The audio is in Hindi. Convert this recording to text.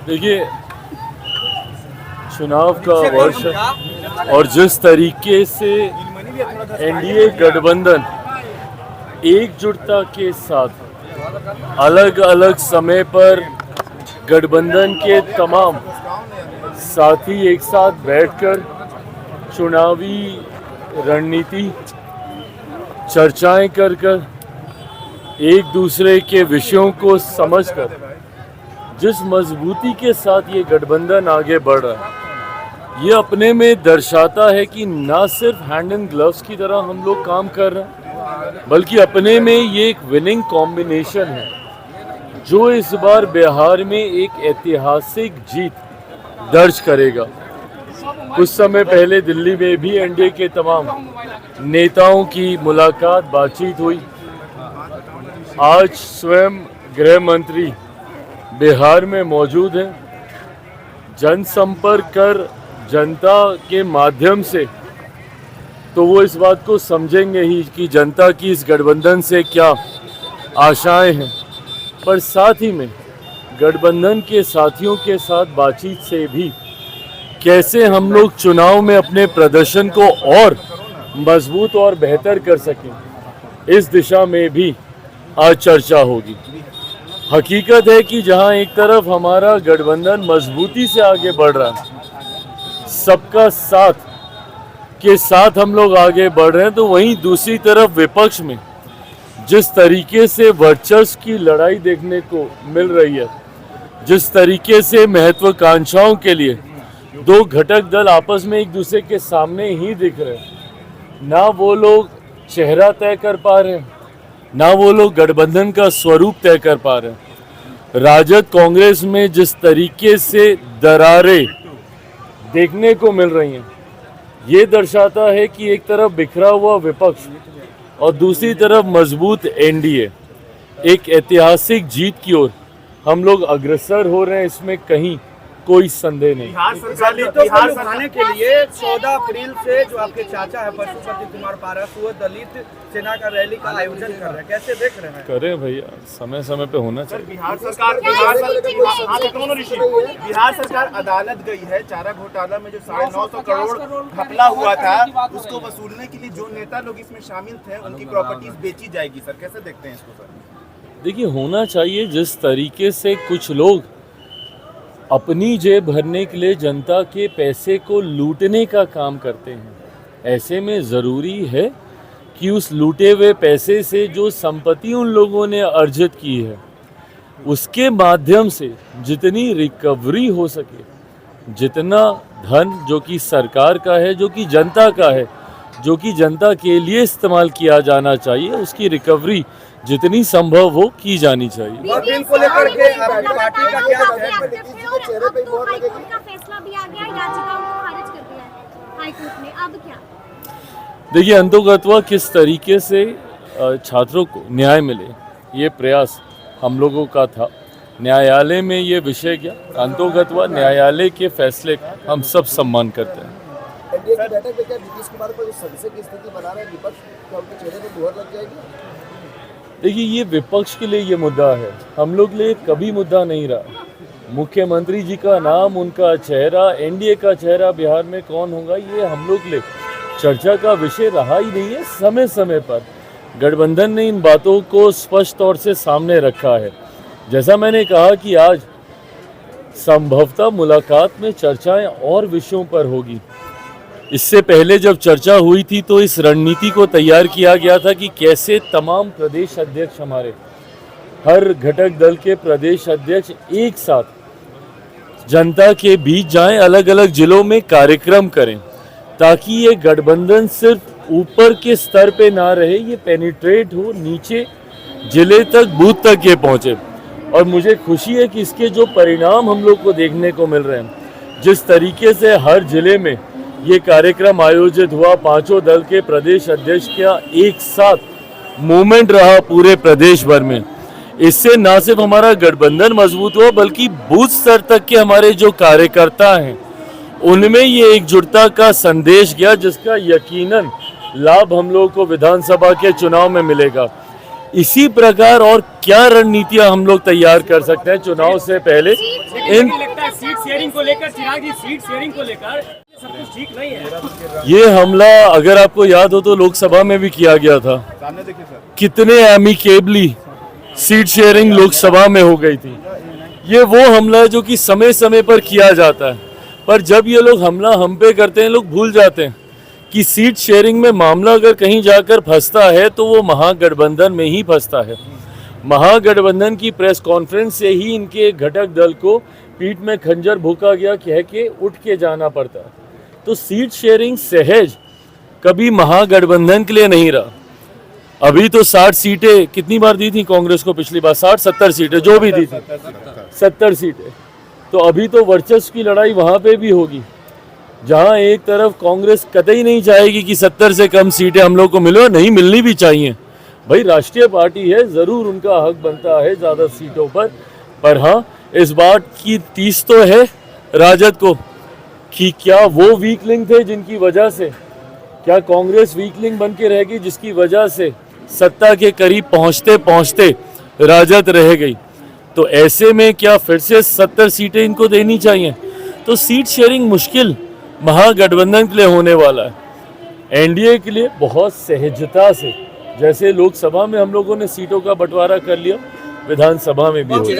देखिए, चुनाव का वर्ष है और जिस तरीके से एनडीए गठबंधन एकजुटता के साथ अलग अलग समय पर गठबंधन के तमाम साथी एक साथ बैठकर चुनावी रणनीति चर्चाएं कर एक दूसरे के विषयों को समझकर जिस मजबूती के साथ ये गठबंधन आगे बढ़ रहा है, ये अपने में दर्शाता है कि ना सिर्फ हैंड एंड ग्लव्स की तरह हम लोग काम कर रहे हैं, बल्कि अपने में ये एक विनिंग कॉम्बिनेशन है जो इस बार बिहार में एक ऐतिहासिक जीत दर्ज करेगा। कुछ समय पहले दिल्ली में भी एनडीए के तमाम नेताओं की मुलाकात बातचीत हुई। आज स्वयं गृह मंत्री बिहार में मौजूद हैं। जनसंपर्क कर जनता के माध्यम से तो वो इस बात को समझेंगे ही कि जनता की इस गठबंधन से क्या आशाएं हैं, पर साथ ही में गठबंधन के साथियों के साथ बातचीत से भी कैसे हम लोग चुनाव में अपने प्रदर्शन को और मजबूत और बेहतर कर सकें, इस दिशा में भी आज चर्चा होगी। हकीकत है कि जहां एक तरफ हमारा गठबंधन मजबूती से आगे बढ़ रहा है, सबका साथ के साथ हम लोग आगे बढ़ रहे हैं, तो वहीं दूसरी तरफ विपक्ष में जिस तरीके से वर्चस्व की लड़ाई देखने को मिल रही है, जिस तरीके से महत्वाकांक्षाओं के लिए दो घटक दल आपस में एक दूसरे के सामने ही दिख रहे हैं, ना वो लोग चेहरा तय कर पा रहे हैं, ना वो लोग गठबंधन का स्वरूप तय कर पा रहे हैं। राजद कांग्रेस में जिस तरीके से दरारें देखने को मिल रही हैं, ये दर्शाता है कि एक तरफ बिखरा हुआ विपक्ष और दूसरी तरफ मजबूत एनडीए एक ऐतिहासिक जीत की ओर हम लोग अग्रसर हो रहे हैं, इसमें कहीं कोई संदेह नहीं। दलितों को लुभाने के लिए 14 अप्रैल से जो आपके चाचा है पशुपति कुमार पारस, वो दलित सेना का रैली का आयोजन कर रहे हैं, कैसे देख रहे हैं? करें भैया, समय समय पे होना चाहिए। बिहार सरकार अदालत गई है, चारा घोटाला में जो 950 करोड़ घपला हुआ था, उसको वसूलने के लिए जो नेता लोग इसमें शामिल थे उनकी प्रॉपर्टीज बेची जाएगी। सर कैसे देखते हैं इसको? सर देखिए, होना चाहिए। जिस तरीके से कुछ लोग अपनी जेब भरने के लिए जनता के पैसे को लूटने का काम करते हैं, ऐसे में ज़रूरी है कि उस लूटे हुए पैसे से जो संपत्ति उन लोगों ने अर्जित की है, उसके माध्यम से जितनी रिकवरी हो सके, जितना धन जो कि सरकार का है, जो कि जनता का है, जो कि जनता के लिए इस्तेमाल किया जाना चाहिए, उसकी रिकवरी जितनी संभव हो की जानी चाहिए। और इनको लेकर के आपकी पार्टी का क्या है? चेहरे पे मोहर लगेगी का फैसला भी आ गया, याचिकाओं को खारिज कर दिया है हाईकोर्ट ने, अब क्या? देखिए, अंतोगत्वा किस तरीके से छात्रों को न्याय मिले, ये प्रयास हम लोगों का था। न्यायालय में ये विषय गया, अंतोगत्वा न्यायालय के फैसले का हम सब सम्मान करते हैं। एनडीए की बैठक में क्या नीतीश कुमार को जो संशय की स्थिति बना रहे हैं विपक्ष, क्या उनके चेहरे पे मोहर लग जाएगी? देखिए, ये विपक्ष के लिए ये मुद्दा है, हम लोग लिए कभी मुद्दा नहीं रहा। मुख्यमंत्री जी का नाम, उनका चेहरा, एनडीए का चेहरा बिहार में कौन होगा, ये हम लोग लिए चर्चा का विषय रहा ही नहीं है। समय समय पर गठबंधन ने इन बातों को स्पष्ट तौर से सामने रखा है। जैसा मैंने कहा कि आज संभवतः मुलाकात में चर्चाएं और विषयों पर होगी। इससे पहले जब चर्चा हुई थी तो इस रणनीति को तैयार किया गया था कि कैसे तमाम प्रदेश अध्यक्ष, हमारे हर घटक दल के प्रदेश अध्यक्ष एक साथ जनता के बीच जाएं, अलग अलग जिलों में कार्यक्रम करें, ताकि ये गठबंधन सिर्फ ऊपर के स्तर पे ना रहे, ये पेनिट्रेट हो, नीचे जिले तक, बूथ तक ये पहुंचे। और मुझे खुशी है कि इसके जो परिणाम हम लोग को देखने को मिल रहे हैं, जिस तरीके से हर जिले में ये कार्यक्रम आयोजित हुआ, पांचों दल के प्रदेश अध्यक्ष का एक साथ मूवमेंट रहा पूरे प्रदेश भर में, इससे ना सिर्फ हमारा गठबंधन मजबूत हुआ, बल्कि बूथ स्तर तक के हमारे जो कार्यकर्ता हैं उनमें ये एकजुटता का संदेश गया, जिसका यकीनन लाभ हम लोगों को विधानसभा के चुनाव में मिलेगा। इसी प्रकार और क्या रणनीतियां हम लोग तैयार कर सकते हैं चुनाव से पहले इन लगता है सीट शेयरिंग को लेकर, चिराग जी सीट शेयरिंग को लेकर सब कुछ ठीक नहीं है। ये हमला अगर आपको याद हो तो लोकसभा में भी किया गया था। सामने देखिए सर, कितने एमिकेबली सीट शेयरिंग लोकसभा में हो गई थी। ये वो हमला है जो कि समय समय पर किया जाता है, पर जब ये लोग हमला हम पे करते हैं लोग भूल जाते हैं कि सीट शेयरिंग में मामला अगर कहीं जाकर फंसता है तो वो महागठबंधन में ही फंसता है। महागठबंधन की प्रेस कॉन्फ्रेंस से ही इनके घटक दल को पीठ में खंजर भोंका गया कह के उठ के जाना पड़ता है। तो सीट शेयरिंग सहज कभी महागठबंधन के लिए नहीं रहा। अभी तो 60 सीटें कितनी बार दी थी कांग्रेस को पिछली बार, 60-70 सीटें जो भी दी थी, 70 सीटें। तो अभी तो वर्चस्व की लड़ाई वहाँ पे भी होगी, जहाँ एक तरफ कांग्रेस कतई नहीं चाहेगी कि 70 से कम सीटें हम लोग को मिले, नहीं मिलनी भी चाहिए। भाई राष्ट्रीय पार्टी है, ज़रूर उनका हक बनता है ज़्यादा सीटों पर हाँ इस बात की तीस तो है राजद को कि क्या वो वीक लिंक थे जिनकी वजह से, क्या कांग्रेस वीक लिंक बन के रहेगी जिसकी वजह से सत्ता के करीब पहुंचते पहुंचते राजद रह गई। तो ऐसे में क्या फिर से 70 सीटें इनको देनी चाहिए? तो सीट शेयरिंग मुश्किल महागठबंधन के लिए होने वाला है। एनडीए के लिए बहुत सहजता से, जैसे लोकसभा में हम लोगों ने सीटों का बंटवारा कर लिया, विधानसभा में भी होगा।